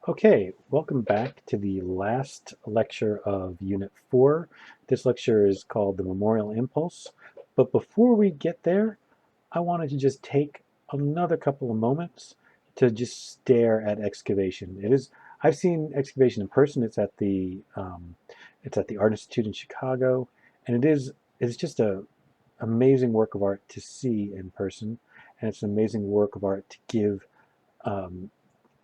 Okay, welcome back to the last lecture of Unit 4. This lecture is called the Memorial Impulse. But before we get there, I wanted to just take another couple of moments to just stare at excavation. I've seen excavation in person. It's at the Art Institute in Chicago, and it's just a amazing work of art to see in person, and it's an amazing work of art um,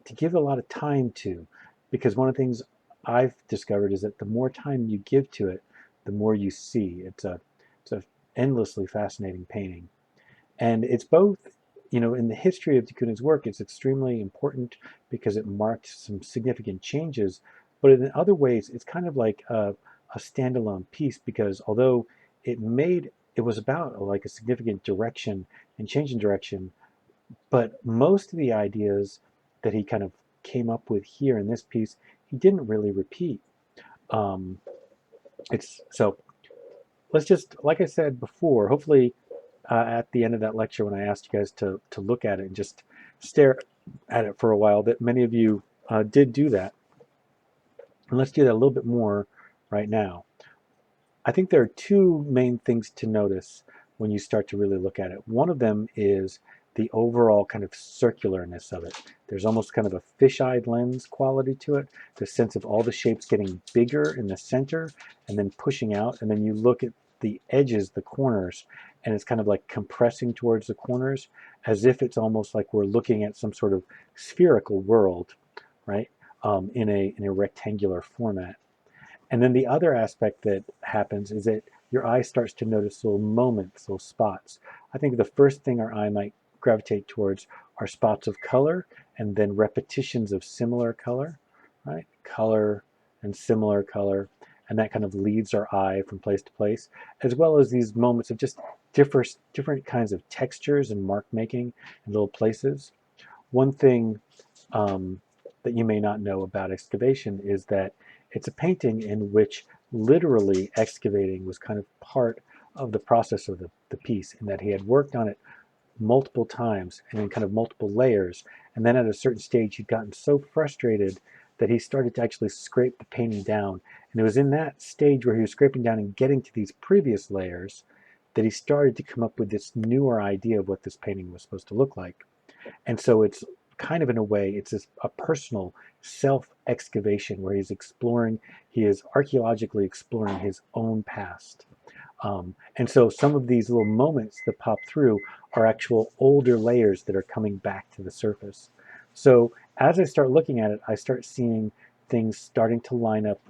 to give a lot of time to, because one of the things I've discovered is that the more time you give to it, the more you see. It's a endlessly fascinating painting, and it's both. In the history of de Kooning's work, it's extremely important because it marked some significant changes. But in other ways, it's kind of like a standalone piece because although it was about like a significant direction and change in direction, but most of the ideas that he kind of came up with here in this piece, he didn't really repeat. Um, it's so let's just, like I said before, hopefully at the end of that lecture when I asked you guys to look at it and just stare at it for a while, that many of you did do that. And let's do that a little bit more right now. I think there are two main things to notice when you start to really look at it. One of them is the overall kind of circularness of it. There's almost kind of a fish-eyed lens quality to it, the sense of all the shapes getting bigger in the center and then pushing out. And then you look at the edges, the corners, and it's kind of like compressing towards the corners as if it's almost like we're looking at some sort of spherical world, right? In a rectangular format. And then the other aspect that happens is that your eye starts to notice little moments, little spots. I think the first thing our eye might gravitate towards are spots of color and then repetitions of similar color, right? Color and similar color. And that kind of leads our eye from place to place, as well as these moments of just different kinds of textures and mark making in little places. One thing um, that you may not know about excavation is that it's a painting in which literally excavating was kind of part of the process of the piece, in that he had worked on it multiple times and in kind of multiple layers. And then at a certain stage, he'd gotten so frustrated that he started to actually scrape the painting down. And it was in that stage where he was scraping down and getting to these previous layers that he started to come up with this newer idea of what this painting was supposed to look like. And so it's kind of, in a way, a personal self-excavation where he is archaeologically exploring his own past. And so some of these little moments that pop through are actual older layers that are coming back to the surface. So as I start looking at it, I start seeing things starting to line up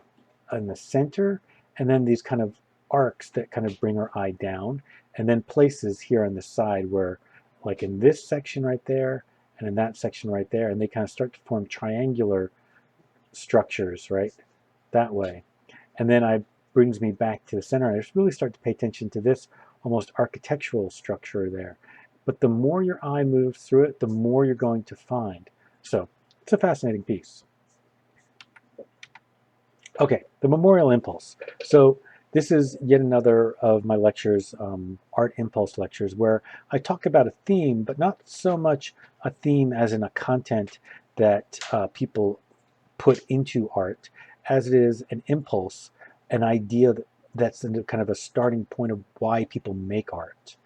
in the center, and then these kind of arcs that kind of bring our eye down, and then places here on the side where, like in this section right there, and in that section right there, and they kind of start to form triangular structures, right, that way. And then I brings me back to the center. I just really start to pay attention to this almost architectural structure there. But the more your eye moves through it, the more you're going to find. So it's a fascinating piece. Okay, the memorial impulse. So this is yet another of my lectures, art impulse lectures, where I talk about a theme, but not so much a theme as in a content that people put into art, as it is an impulse, an idea that's kind of a starting point of why people make art.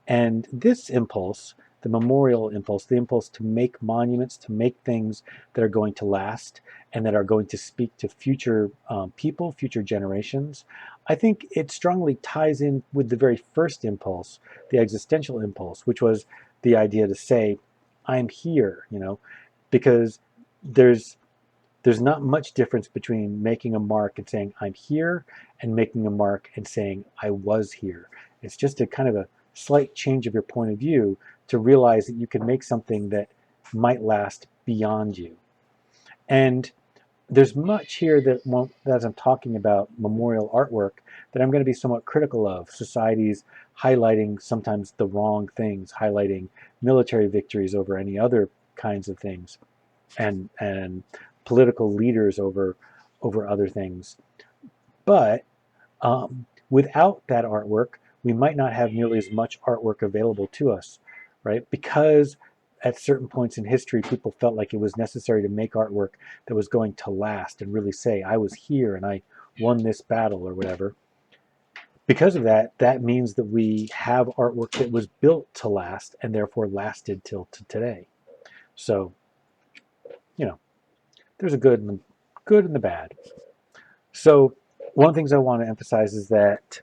And this impulse, the memorial impulse, the impulse to make monuments, to make things that are going to last and that are going to speak to future people, future generations, I think it strongly ties in with the very first impulse, the existential impulse, which was the idea to say, I'm here, because there's there's not much difference between making a mark and saying I'm here and making a mark and saying I was here. It's just a kind of a slight change of your point of view to realize that you can make something that might last beyond you. And there's much here that, as I'm talking about memorial artwork, that I'm going to be somewhat critical of. Societies highlighting sometimes the wrong things, highlighting military victories over any other kinds of things, and political leaders over other things. But without that artwork, we might not have nearly as much artwork available to us, right? Because at certain points in history, people felt like it was necessary to make artwork that was going to last and really say, I was here and I won this battle or whatever. Because of that, that means that we have artwork that was built to last and therefore lasted till today. So, you know, there's a good and the bad. So one of the things I want to emphasize is that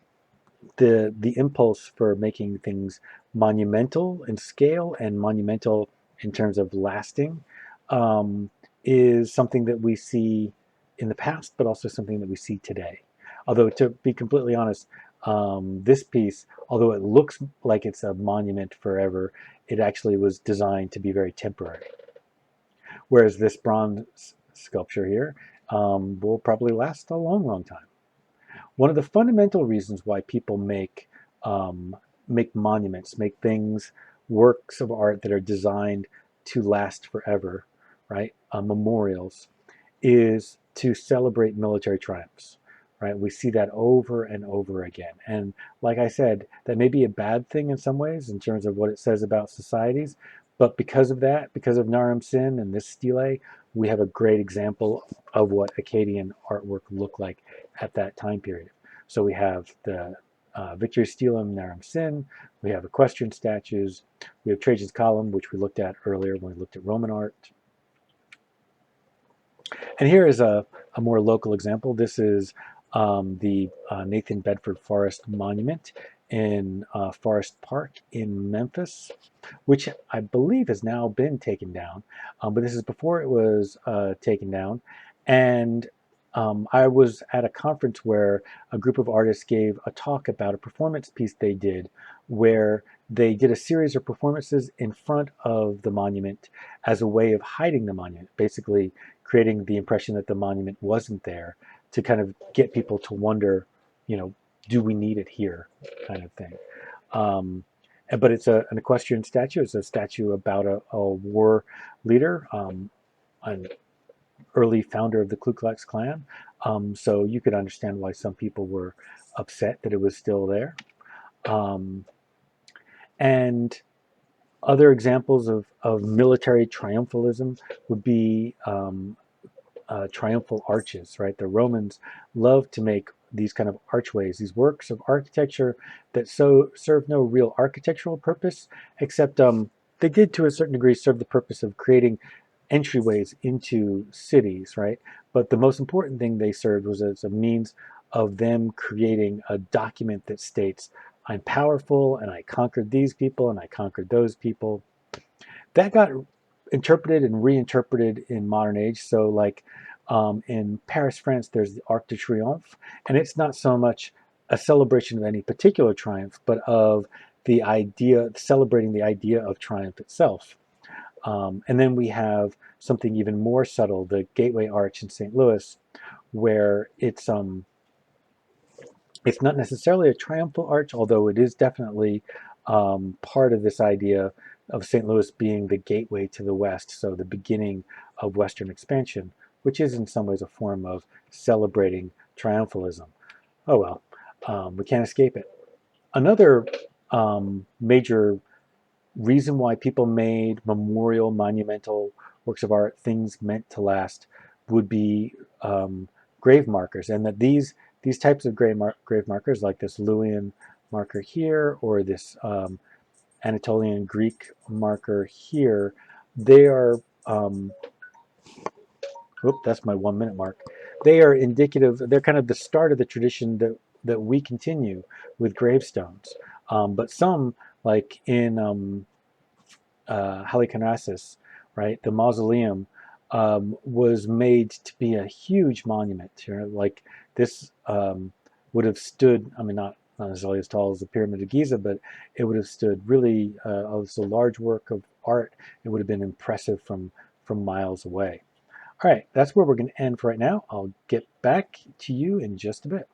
the impulse for making things monumental in scale and monumental in terms of lasting um, is something that we see in the past, but also something that we see today. Although, to be completely honest, this piece, although it looks like it's a monument forever, it actually was designed to be very temporary. Whereas this bronze sculpture here will probably last a long, long time. One of the fundamental reasons why people make monuments, make things, works of art that are designed to last forever, right? Memorials, is to celebrate military triumphs, right? We see that over and over again. And like I said, that may be a bad thing in some ways in terms of what it says about societies, but because of that, because of Naram-Sin and this stele, we have a great example of what Akkadian artwork looked like at that time period. So we have the Victory Stele and Naram-Sin, we have equestrian statues, we have Trajan's Column, which we looked at earlier when we looked at Roman art. And here is a more local example. This is the Nathan Bedford Forrest Monument in Forest Park in Memphis, which I believe has now been taken down. But this is before it was taken down. And I was at a conference where a group of artists gave a talk about a performance piece they did where they did a series of performances in front of the monument as a way of hiding the monument, basically creating the impression that the monument wasn't there to kind of get people to wonder, you know, do we need it here, kind of thing. But it's an equestrian statue. It's a statue about a war leader, an early founder of the Ku Klux Klan. So you could understand why some people were upset that it was still there. And other examples of military triumphalism would be triumphal arches, right? The Romans loved to make these kind of archways, these works of architecture that serve no real architectural purpose, except they did to a certain degree serve the purpose of creating entryways into cities, right? But the most important thing they served was as a means of them creating a document that states, I'm powerful and I conquered these people and I conquered those people. That got interpreted and reinterpreted in modern age. So like in Paris, France, there's the Arc de Triomphe, and it's not so much a celebration of any particular triumph, but of the idea, celebrating the idea of triumph itself. And then we have something even more subtle, the Gateway Arch in St. Louis, where it's not necessarily a triumphal arch, although it is definitely part of this idea of St. Louis being the gateway to the West, so the beginning of Western expansion, which is in some ways a form of celebrating triumphalism. Oh well, we can't escape it. Another major reason why people made memorial, monumental works of art, things meant to last, would be grave markers, and that these types of grave markers, like this Luwian marker here, or this Anatolian Greek marker here, they are, that's my 1 minute mark. They are indicative, they're kind of the start of the tradition that we continue with gravestones. But some, like in Halicarnassus, right, the mausoleum was made to be a huge monument. You know, like this would have stood, I mean, not necessarily as tall as the Pyramid of Giza, but it would have stood really, it's a large work of art. It would have been impressive from miles away. All right, that's where we're going to end for right now. I'll get back to you in just a bit.